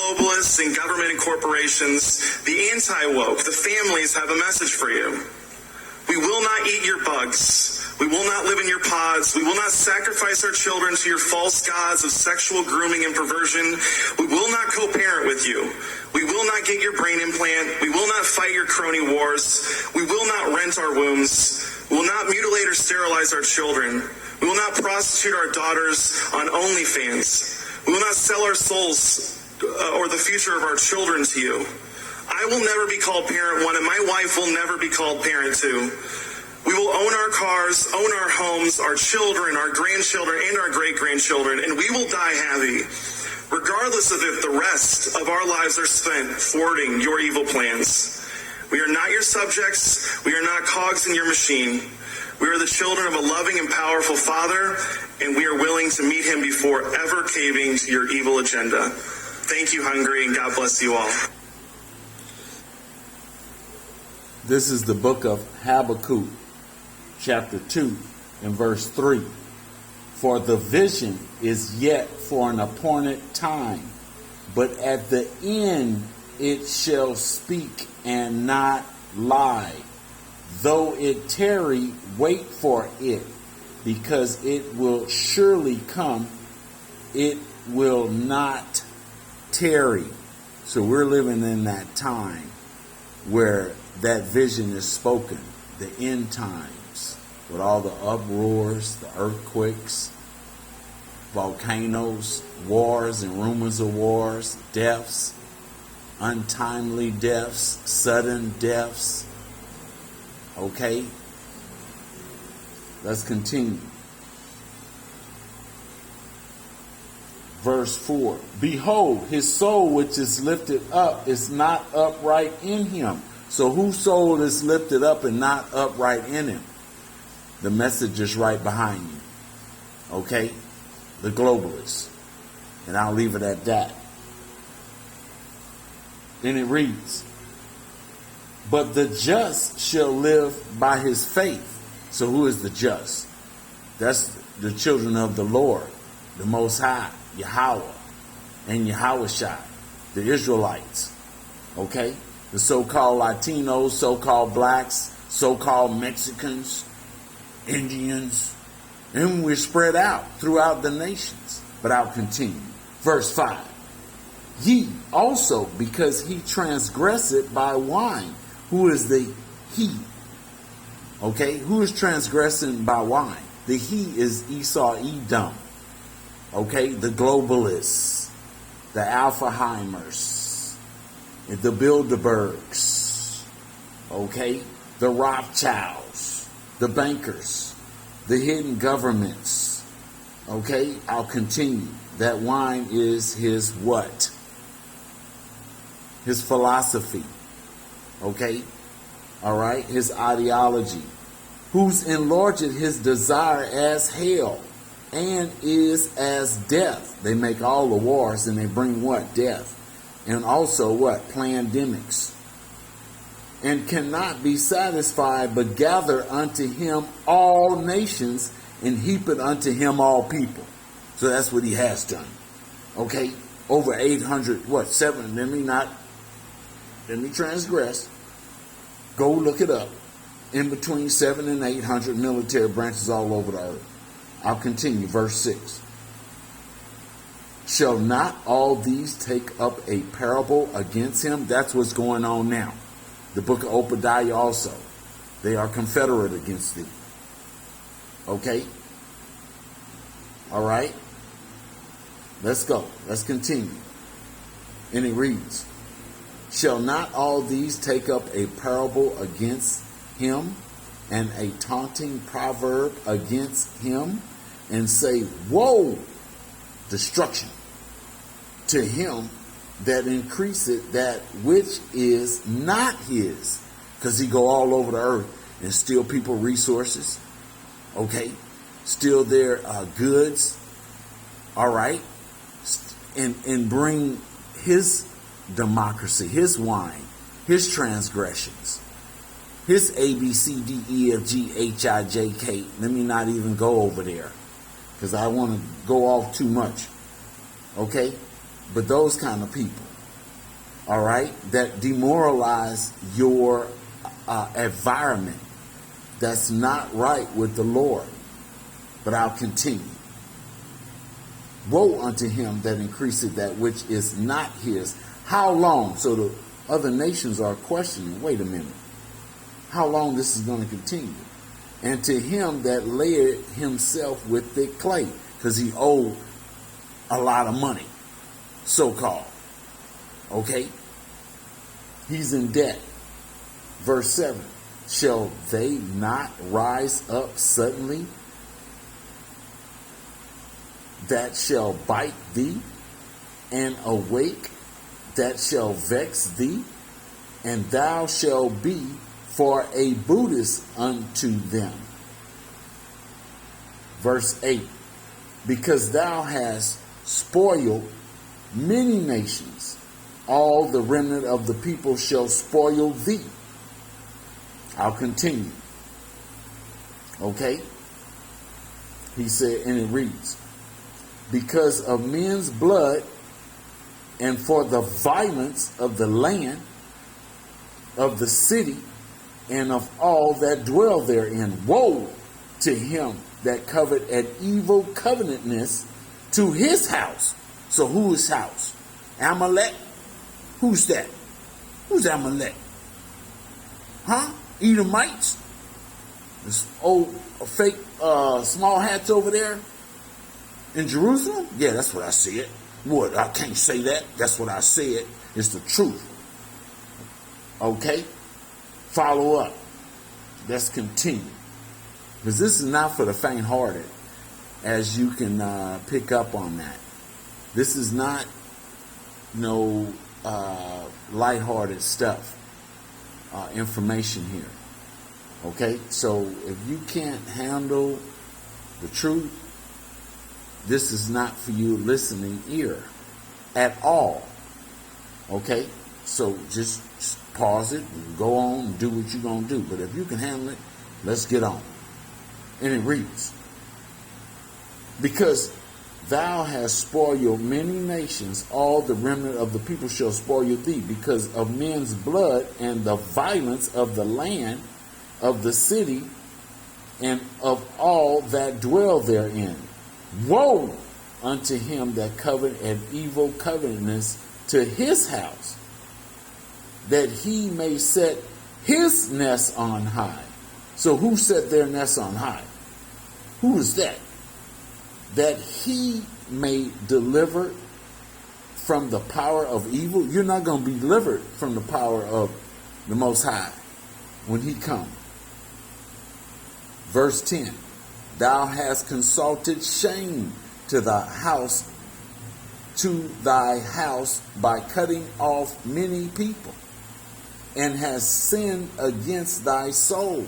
globalists and government and corporations, the anti-woke, the families have a message for you. We will not eat your bugs. We will not live in your pods. We will not sacrifice our children to your false gods of sexual grooming and perversion. We will not co-parent with you. We will not get your brain implant. We will not fight your crony wars. We will not rent our wombs. We will not mutilate or sterilize our children. We will not prostitute our daughters on OnlyFans. We will not sell our souls or the future of our children to you. I will never be called parent one, and my wife will never be called parent two. We will own our cars, own our homes, our children, our grandchildren, and our great-grandchildren, and we will die happy, regardless of if the rest of our lives are spent thwarting your evil plans. We are not your subjects. We are not cogs in your machine. We are the children of a loving and powerful Father, and we are willing to meet him before ever caving to your evil agenda. Thank you, Hungary, and God bless you all. This is the book of Habakkuk, chapter 2, and verse 3. For the vision is yet for an appointed time, but at the end it shall speak and not lie. Though it tarry, wait for it, because it will surely come. It will not tarry. So we're living in that time where that vision is spoken, the end times, with all the uproars, the earthquakes, volcanoes, wars and rumors of wars, deaths, untimely deaths, sudden deaths. Okay? Let's continue. Verse 4. Behold, his soul which is lifted up is not upright in him. So whose soul is lifted up and not upright in him? The message is right behind you. Okay? The globalists. And I'll leave it at that. Then it reads, but the just shall live by his faith. So who is the just? That's the children of the Lord, the Most High, Yahweh, and Yahushua, the Israelites. Okay? The so-called Latinos, so-called blacks, so-called Mexicans, Indians, and we're spread out throughout the nations. But I'll continue. Verse 5. Ye also, because he transgressed by wine. Who is the he? Okay, who is transgressing by wine? The he is Esau Edom. Okay, the globalists, the Alphaheimers, the Bilderbergs, okay, the Rothschilds, the bankers, the hidden governments. Okay, I'll continue. That wine is his what? His philosophy. Okay, all right, his ideology. Who's enlarged his desire as hell and is as death. They make all the wars and they bring what? Death. And also what? Pandemics. And cannot be satisfied, but gather unto him all nations and heap it unto him all people. So that's what he has done. Okay? Over 800, what? 7, let me transgress. Go look it up. In between 7 and 800 military branches all over the earth. I'll continue. Verse 6. Shall not all these take up a parable against him? That's what's going on now. The book of Obadiah also. They are confederate against thee. Okay? All right? Let's go. Let's continue. And it reads, shall not all these take up a parable against him, and a taunting proverb against him, and say, woe, destruction, to him that increaseth that which is not his? Because he go all over the earth and steal people resources, okay, steal their goods, all right, and bring his democracy, his wine, his transgressions, his A, B, C, D, E, F, G, H, I, J, K. Let me not even go over there because I want to go off too much. Okay? But those kind of people. all right, that demoralize your environment. That's not right with the Lord. But I'll continue. Woe unto him that increaseth that which is not his. How long? So the other nations are questioning, wait a minute, how long this is going to continue? And to him that laid himself with thick clay, because he owed a lot of money, so-called. Okay? He's in debt. Verse 7, shall they not rise up suddenly that shall bite thee, and awake that shall vex thee, and thou shalt be for a Buddhist unto them. Verse 8, because thou hast spoiled many nations, all the remnant of the people shall spoil thee. I'll continue. Okay? He said, and it reads, because of men's blood and for the violence of the land, of the city, and of all that dwell therein. Woe to him that covet an evil covenantness to his house. So who is house? Amalek? Who's that? Who's Amalek? Huh? Edomites? This old fake small hats over there in Jerusalem? Yeah, that's what I said. What? I can't say that. That's what I said. It's the truth. Okay? Follow up. Let's continue. Because this is not for the faint-hearted, as you can pick up on that. This is not no lighthearted stuff, information here. Okay? So if you can't handle the truth, this is not for you listening ear at all. Okay? So just pause it and go on and do what you're going to do. But if you can handle it, let's get on. And it reads, because thou hast spoiled many nations, all the remnant of the people shall spoil thee, because of men's blood and the violence of the land, of the city, and of all that dwell therein. Woe unto him that covet an evil covenantness to his house, that he may set his nest on high. So who set their nest on high? Who is that? That he may deliver from the power of evil. You're not going to be delivered from the power of the Most High when he comes. Verse 10, thou hast consulted shame to thy house by cutting off many people, and hast sinned against thy soul.